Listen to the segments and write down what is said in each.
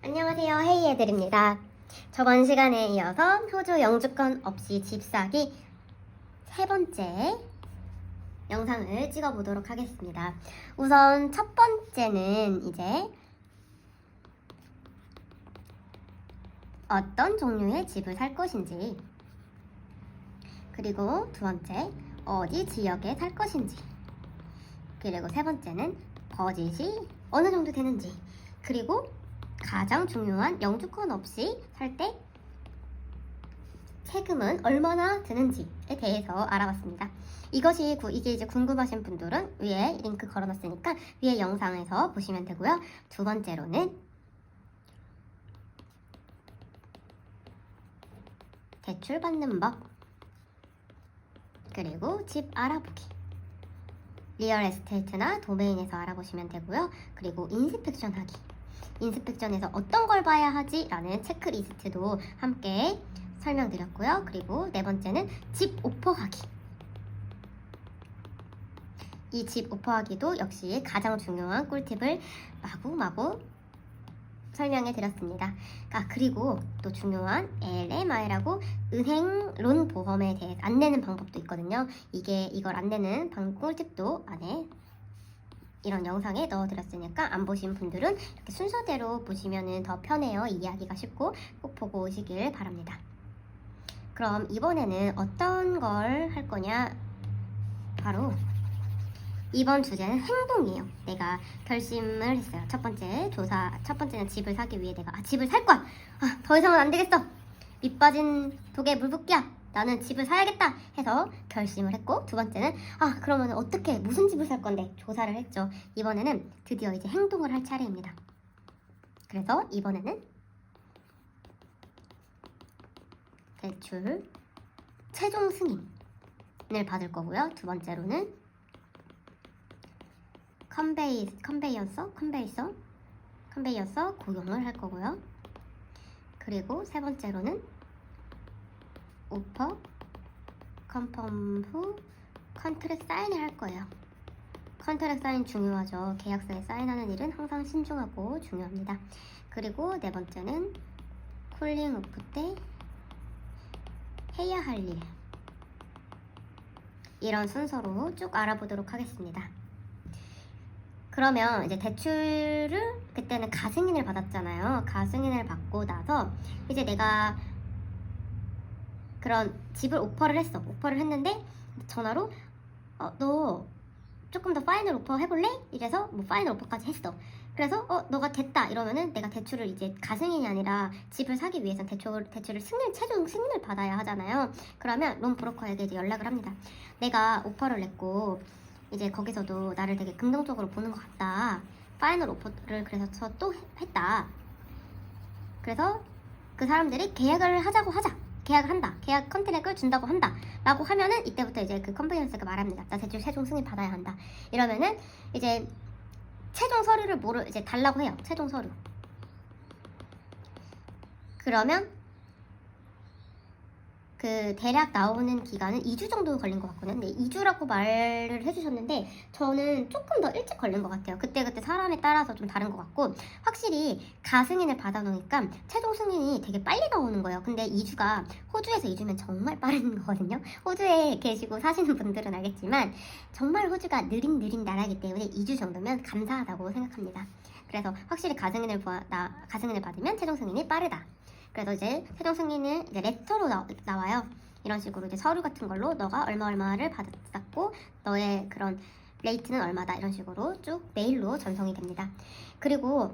안녕하세요, 헤이애들입니다. 저번 시간에 이어서 호주 영주권 없이 집 사기 세 번째 영상을 찍어보도록 하겠습니다. 우선 첫 번째는 이제 어떤 종류의 집을 살 것인지, 그리고 두 번째 어디 지역에 살 것인지, 그리고 세 번째는 버짓이 어느 정도 되는지, 그리고 가장 중요한 영주권 없이 살 때 세금은 얼마나 드는지에 대해서 알아봤습니다. 이게 이제 궁금하신 분들은 위에 링크 걸어놨으니까 위에 영상에서 보시면 되고요. 두 번째로는 대출 받는 법, 그리고 집 알아보기, 리얼 에스테이트나 도메인에서 알아보시면 되고요. 그리고 인스펙션 하기, 인스펙션에서 어떤 걸 봐야 하지? 라는 체크리스트도 함께 설명드렸고요. 그리고 네 번째는 집 오퍼하기. 이 집 오퍼하기도 역시 가장 중요한 꿀팁을 마구마구 설명해 드렸습니다. 그리고 또 중요한 LMI라고 은행 론 보험에 대해 안 내는 방법도 있거든요. 이걸 안 내는 꿀팁도 안에 이런 영상에 넣어드렸으니까 안 보신 분들은 이렇게 순서대로 보시면 더 편해요. 이해하기가 쉽고 꼭 보고 오시길 바랍니다. 그럼 이번에는 어떤 걸 할 거냐? 바로 이번 주제는 행동이에요. 내가 결심을 했어요. 첫 번째는 집을 사기 위해 내가 집을 살 거야. 더 이상은 안 되겠어. 밑 빠진 독에 물 붓기야. 나는 집을 사야겠다 해서 결심을 했고, 두 번째는 그러면 어떻게 무슨 집을 살 건데 조사를 했죠. 이번에는 드디어 이제 행동을 할 차례입니다. 그래서 이번에는 대출 최종 승인을 받을 거고요. 두 번째로는 컨베이어서 고용을 할 거고요. 그리고 세 번째로는 오퍼 컨펌 후 컨트랙 사인을 할 거예요. 컨트랙 사인 중요하죠. 계약서에 사인하는 일은 항상 신중하고 중요합니다. 그리고 네 번째는 쿨링 오프 때 해야 할 일, 이런 순서로 쭉 알아보도록 하겠습니다. 그러면 이제 대출을 그때는 가승인을 받았잖아요. 가승인을 받고 나서 이제 내가 그런 집을 오퍼를 했는데 전화로 너 조금 더 파이널 오퍼 해볼래? 이래서 뭐 파이널 오퍼까지 했어. 그래서 너가 됐다 이러면은 내가 대출을 이제 가승인이 아니라 집을 사기 위해서 대출을 최종 승인을 받아야 하잖아요. 그러면 론 브로커에게 이제 연락을 합니다. 내가 오퍼를 냈고 이제 거기서도 나를 되게 긍정적으로 보는 것 같다. 파이널 오퍼를 그래서 또 했다. 그래서 그 사람들이 계약을 계약을 한다. 계약 컨트랙을 준다고 한다. 라고 하면은 이때부터 이제 그 컨베이언스가 말합니다. 나 대출 최종 승인 받아야 한다. 이러면은 이제 최종 서류를 이제 달라고 해요. 최종 서류. 그러면 그 대략 나오는 기간은 2주 정도 걸린 것 같거든요. 근데 2주라고 말을 해주셨는데 저는 조금 더 일찍 걸린 것 같아요. 그때 사람에 따라서 좀 다른 것 같고, 확실히 가승인을 받아놓으니까 최종 승인이 되게 빨리 나오는 거예요. 근데 2주가 호주에서 2주면 정말 빠른 거거든요. 호주에 계시고 사시는 분들은 알겠지만 정말 호주가 느린 나라이기 때문에 2주 정도면 감사하다고 생각합니다. 그래서 확실히 가승인을 받으면 최종 승인이 빠르다. 그래서 이제 최종 승인은 이제 레터로 나와요. 이런 식으로 이제 서류 같은 걸로 너가 얼마를 받았고 너의 그런 레이트는 얼마다, 이런 식으로 쭉 메일로 전송이 됩니다. 그리고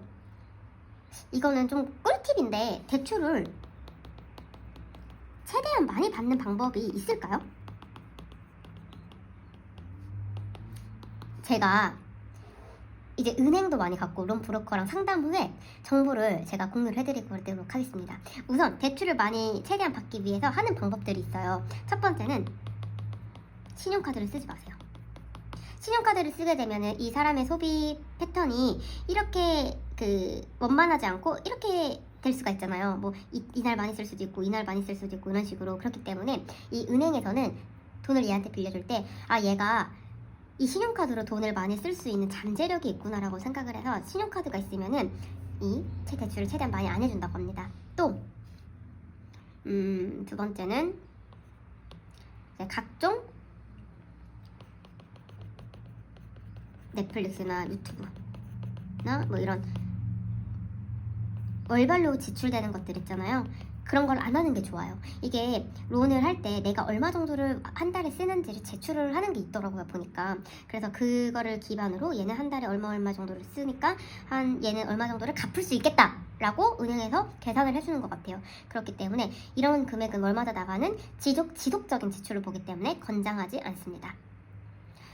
이거는 좀 꿀팁인데, 대출을 최대한 많이 받는 방법이 있을까요? 제가 이제 은행도 많이 갔고 론 브로커랑 상담 후에 정보를 제가 공유를 해드리도록 하겠습니다. 우선 대출을 많이 최대한 받기 위해서 하는 방법들이 있어요. 첫 번째는 신용카드를 쓰지 마세요. 신용카드를 쓰게 되면은 이 사람의 소비 패턴이 이렇게 원만하지 않고 이렇게 될 수가 있잖아요. 뭐 이날 많이 쓸 수도 있고 이날 많이 쓸 수도 있고 이런 식으로. 그렇기 때문에 이 은행에서는 돈을 얘한테 빌려줄 때 얘가 이 신용카드로 돈을 많이 쓸 수 있는 잠재력이 있구나라고 생각을 해서 신용카드가 있으면은 이 대출을 최대한 많이 안 해준다고 합니다. 또 두 번째는 이제 각종 넷플릭스나 유튜브나 뭐 이런 월별로 지출되는 것들 있잖아요. 그런 걸 안 하는 게 좋아요. 이게 론을 할 때 내가 얼마 정도를 한 달에 쓰는지를 제출을 하는 게 있더라고요, 보니까. 그래서 그거를 기반으로 얘는 한 달에 얼마 정도를 쓰니까 한 얘는 얼마 정도를 갚을 수 있겠다라고 은행에서 계산을 해주는 것 같아요. 그렇기 때문에 이런 금액은 월마다 나가는 지속적인 지출을 보기 때문에 권장하지 않습니다.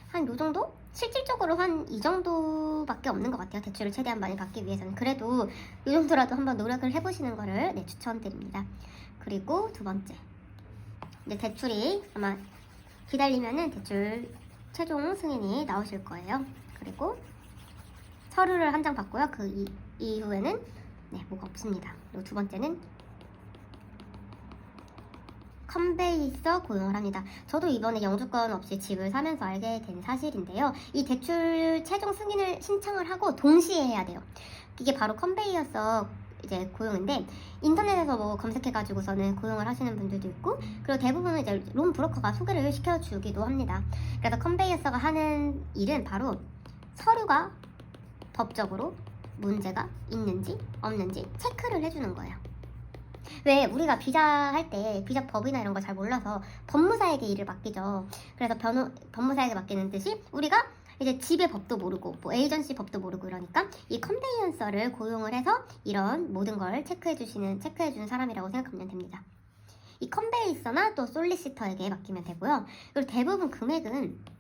한 요 정도? 실질적으로 한 이 정도밖에 없는 것 같아요. 대출을 최대한 많이 받기 위해서는. 그래도 이 정도라도 한번 노력을 해보시는 거를 추천드립니다. 그리고 두 번째, 이제 대출이 아마 기다리면은 대출 최종 승인이 나오실 거예요. 그리고 서류를 한 장 받고요. 그 이후에는 뭐가 없습니다. 그리고 두 번째는 컨베이서 고용을 합니다. 저도 이번에 영주권 없이 집을 사면서 알게 된 사실인데요. 이 대출 최종 승인을 신청을 하고 동시에 해야 돼요. 이게 바로 컨베이어서 이제 고용인데, 인터넷에서 뭐 검색해가지고서는 고용을 하시는 분들도 있고, 그리고 대부분은 이제 론 브로커가 소개를 시켜주기도 합니다. 그래서 컨베이어서가 하는 일은 바로 서류가 법적으로 문제가 있는지 없는지 체크를 해주는 거예요. 왜 우리가 비자 할 때 비자 법이나 이런 걸 잘 몰라서 법무사에게 일을 맡기죠. 그래서 법무사에게 맡기는 듯이 우리가 이제 집의 법도 모르고 뭐 에이전시 법도 모르고 이러니까 이 컨베이언서를 고용을 해서 이런 모든 걸 체크해주는 사람이라고 생각하면 됩니다. 이 컨베이서나 또 솔리시터에게 맡기면 되고요. 그리고 대부분 금액은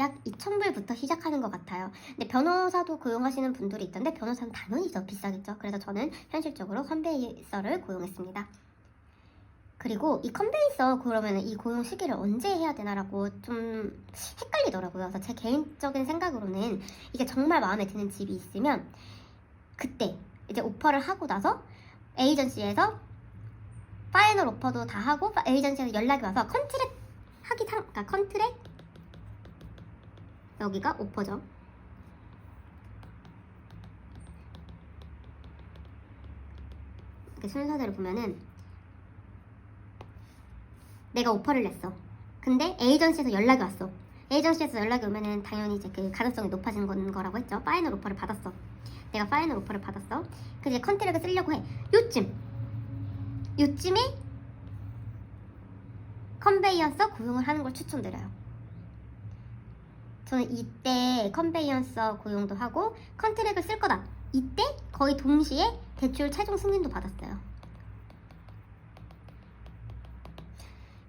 약 2,000불부터 시작하는 것 같아요. 근데 변호사도 고용하시는 분들이 있던데 변호사는 당연히 더 비싸겠죠. 그래서 저는 현실적으로 컨베이서를 고용했습니다. 그리고 이 컨베이서 그러면 이 고용 시기를 언제 해야 되나라고 좀 헷갈리더라고요. 그래서 제 개인적인 생각으로는 이게 정말 마음에 드는 집이 있으면 그때 이제 오퍼를 하고 나서 에이전시에서 파이널 오퍼도 다 하고 에이전시에서 연락이 와서 컨트랙 여기가 오퍼죠. 이렇게 순서대로 보면은 내가 오퍼를 냈어. 근데 에이전시에서 연락이 왔어. 에이전시에서 연락이 오면은 당연히 이제 그 가능성이 높아지는 거라고 했죠. 파이널 오퍼를 받았어. 내가 파이널 오퍼를 받았어. 그 이제 컨트랙을 쓰려고 해. 요쯤에 컨베이언서 고용을 하는 걸 추천드려요. 저는 이때 컨베이언서 고용도 하고 컨트랙을 쓸 거다. 이때 거의 동시에 대출 최종 승인도 받았어요.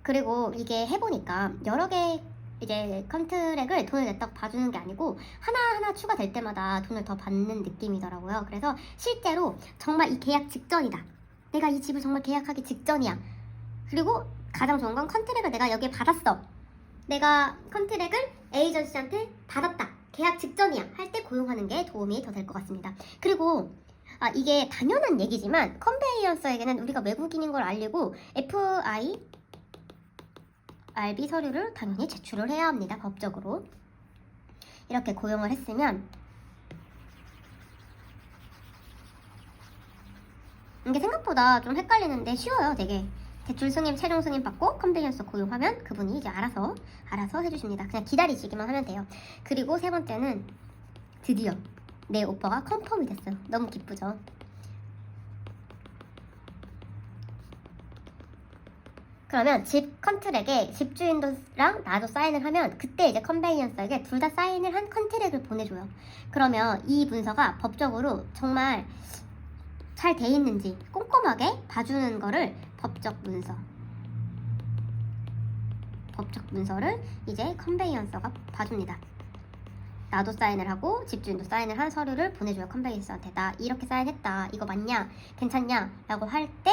그리고 이게 해보니까 여러 개 이제 컨트랙을 돈을 냈다고 봐주는 게 아니고 하나하나 추가될 때마다 돈을 더 받는 느낌이더라고요. 그래서 실제로 정말 이 계약 직전이다. 내가 이 집을 정말 계약하기 직전이야. 그리고 가장 좋은 건 컨트랙을 내가 여기에 받았어. 내가 컨트랙을 에이전시한테 받았다. 계약 직전이야. 할 때 고용하는 게 도움이 더 될 것 같습니다. 그리고 이게 당연한 얘기지만 컨베이언서에게는 우리가 외국인인 걸 알리고 FIRB 서류를 당연히 제출을 해야 합니다. 법적으로. 이렇게 고용을 했으면 이게 생각보다 좀 헷갈리는데 쉬워요. 되게. 대출 승인, 최종 승인 받고 컨베이언서 고용하면 그분이 이제 알아서 해주십니다. 그냥 기다리시기만 하면 돼요. 그리고 세 번째는 드디어 내 오퍼가 컨펌이 됐어요. 너무 기쁘죠? 그러면 집 컨트랙에 집주인도랑 나도 사인을 하면 그때 이제 컨베이언서에게 둘 다 사인을 한 컨트랙을 보내줘요. 그러면 이 문서가 법적으로 정말 잘 돼 있는지 꼼꼼하게 봐주는 거를 법적 문서를 이제 컨베이언서가 봐줍니다. 나도 사인을 하고 집주인도 사인을 한 서류를 보내줘요. 컨베이언서한테. 나 이렇게 사인했다. 이거 맞냐? 괜찮냐? 라고 할 때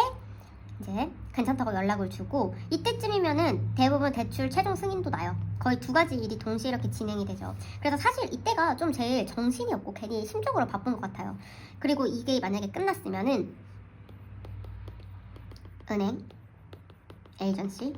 이제 괜찮다고 연락을 주고 이때쯤이면은 대부분 대출 최종 승인도 나요. 거의 두 가지 일이 동시에 이렇게 진행이 되죠. 그래서 사실 이때가 좀 제일 정신이 없고 괜히 심적으로 바쁜 것 같아요. 그리고 이게 만약에 끝났으면은 은행, 에이전시,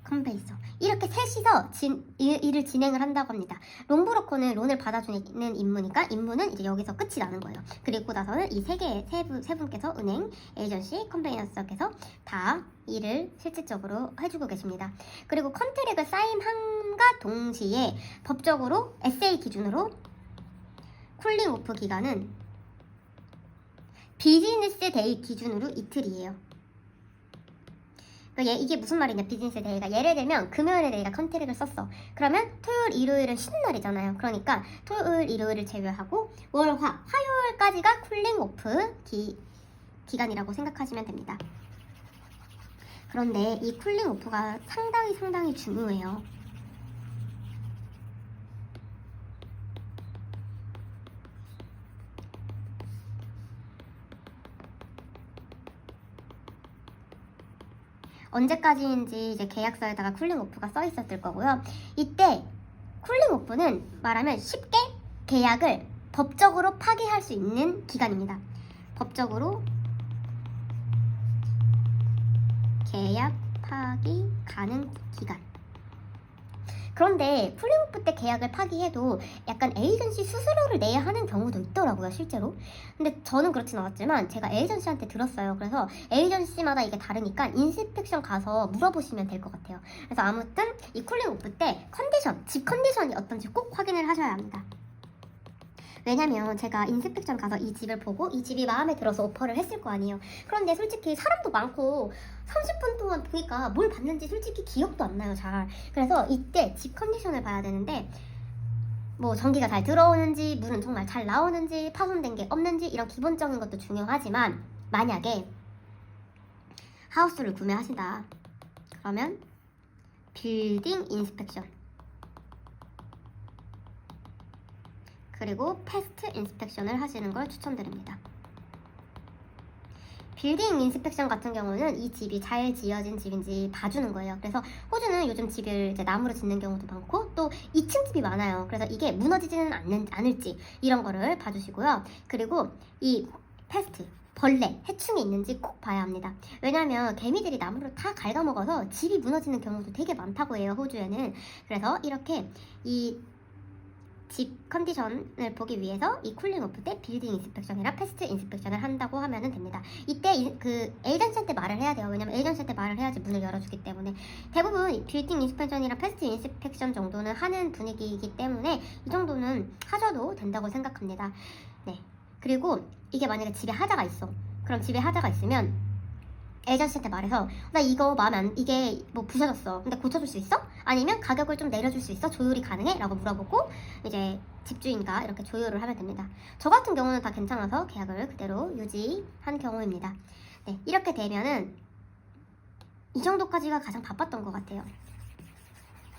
컨베이서 이렇게 셋이서 일을 진행을 한다고 합니다. 롱브로커는 론을 받아주는 임무니까 임무는 이제 여기서 끝이 나는 거예요. 그리고 나서는 이 세 분께서 은행, 에이전시, 컨베이언서께서 다 일을 실질적으로 해주고 계십니다. 그리고 컨트랙을 사인함과 동시에 법적으로 SA 기준으로 쿨링 오프 기간은 비즈니스 데이 기준으로 이틀이에요. 이게 무슨 말이냐, 비즈니스 데이가. 예를 들면 금요일에 내가 컨트랙을 썼어. 그러면 토요일, 일요일은 쉬는 날이잖아요. 그러니까 토요일, 일요일을 제외하고 월, 화, 화요일까지가 쿨링 오프 기간이라고 생각하시면 됩니다. 그런데 이 쿨링 오프가 상당히 중요해요. 언제까지인지 이제 계약서에다가 쿨링 오프가 써 있었을 거고요. 이때 쿨링 오프는 말하면 쉽게 계약을 법적으로 파기할 수 있는 기간입니다. 법적으로 계약 파기 가능 기간. 그런데 쿨링 오프 때 계약을 파기해도 약간 에이전시 수수료를 내야 하는 경우도 있더라고요, 실제로. 근데 저는 그렇진 않았지만 제가 에이전시한테 들었어요. 그래서 에이전시마다 이게 다르니까 인스펙션 가서 물어보시면 될 것 같아요. 그래서 아무튼 이 쿨링 오프 때 집 컨디션이 어떤지 꼭 확인을 하셔야 합니다. 왜냐면 제가 인스펙션 가서 이 집을 보고 이 집이 마음에 들어서 오퍼를 했을 거 아니에요. 그런데 솔직히 사람도 많고 30분 동안 보니까 뭘 봤는지 솔직히 기억도 안 나요, 잘. 그래서 이때 집 컨디션을 봐야 되는데 뭐 전기가 잘 들어오는지, 물은 정말 잘 나오는지, 파손된 게 없는지 이런 기본적인 것도 중요하지만 만약에 하우스를 구매하신다 그러면 빌딩 인스펙션 그리고 패스트 인스펙션을 하시는 걸 추천드립니다. 빌딩 인스펙션 같은 경우는 이 집이 잘 지어진 집인지 봐주는 거예요. 그래서 호주는 요즘 집을 이제 나무로 짓는 경우도 많고 또 2층 집이 많아요. 그래서 이게 무너지지는 않을지 이런 거를 봐주시고요. 그리고 이 패스트, 벌레, 해충이 있는지 꼭 봐야 합니다. 왜냐하면 개미들이 나무를 다 갉아먹어서 집이 무너지는 경우도 되게 많다고 해요, 호주에는. 그래서 이렇게 이 집 컨디션을 보기 위해서 이 쿨링 오프 때 빌딩 인스펙션이나 패스트 인스펙션을 한다고 하면 됩니다. 이때 그 에이전시한테 말을 해야 돼요. 왜냐면 에이전시한테 말을 해야지 문을 열어주기 때문에. 대부분 빌딩 인스펙션이나 패스트 인스펙션 정도는 하는 분위기이기 때문에 이 정도는 하셔도 된다고 생각합니다. 네. 그리고 이게 만약에 집에 하자가 있어. 그럼 집에 하자가 있으면 에이전시한테 말해서 나 이거 마음에 안, 이게 뭐 부서졌어. 근데 고쳐줄 수 있어? 아니면 가격을 좀 내려줄 수 있어? 조율이 가능해? 라고 물어보고 이제 집주인과 이렇게 조율을 하면 됩니다. 저 같은 경우는 다 괜찮아서 계약을 그대로 유지한 경우입니다. 네, 이렇게 되면은 이 정도까지가 가장 바빴던 것 같아요.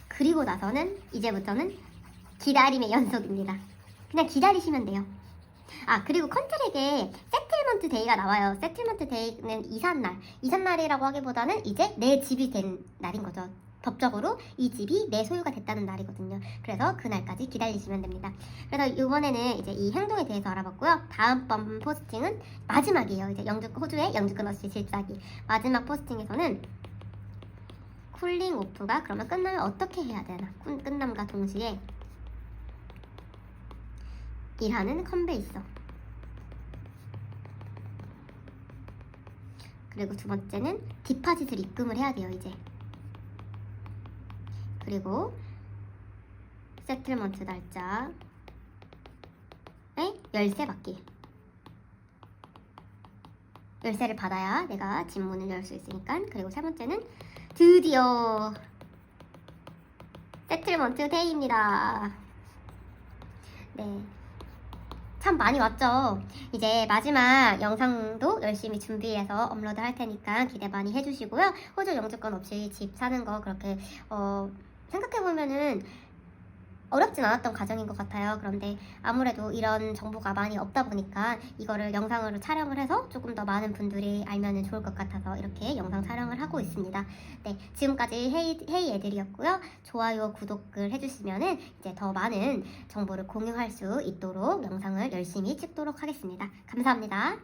그리고 나서는 이제부터는 기다림의 연속입니다. 그냥 기다리시면 돼요. 그리고 컨트랙에 세틀먼트 데이가 나와요. 세틀먼트 데이는 이삿날이라고 하기보다는 이제 내 집이 된 날인 거죠. 법적으로 이 집이 내 소유가 됐다는 날이거든요. 그래서 그날까지 기다리시면 됩니다. 그래서 이번에는 이제 이 행동에 대해서 알아봤고요. 다음번 포스팅은 마지막이에요. 이제 호주의 영주권 없이 질주하기. 마지막 포스팅에서는 쿨링 오프가 그러면 끝나면 어떻게 해야 되나? 끝남과 동시에 일하는 컨베이서. 그리고 두 번째는 디파짓을 입금을 해야 돼요, 이제. 그리고 세틀먼트 날짜에 열쇠 받기. 열쇠를 받아야 내가 집 문을 열 수 있으니까. 그리고 세 번째는 드디어 세틀먼트 데이입니다. 네. 참 많이 왔죠. 이제 마지막 영상도 열심히 준비해서 업로드 할 테니까 기대 많이 해주시고요. 호주 영주권 없이 집 사는 거 그렇게 생각해보면은 어렵진 않았던 과정인 것 같아요. 그런데 아무래도 이런 정보가 많이 없다 보니까 이거를 영상으로 촬영을 해서 조금 더 많은 분들이 알면 좋을 것 같아서 이렇게 영상 촬영을 하고 있습니다. 네, 지금까지 헤이 애들이었고요. 좋아요, 구독을 해주시면은 이제 더 많은 정보를 공유할 수 있도록 영상을 열심히 찍도록 하겠습니다. 감사합니다.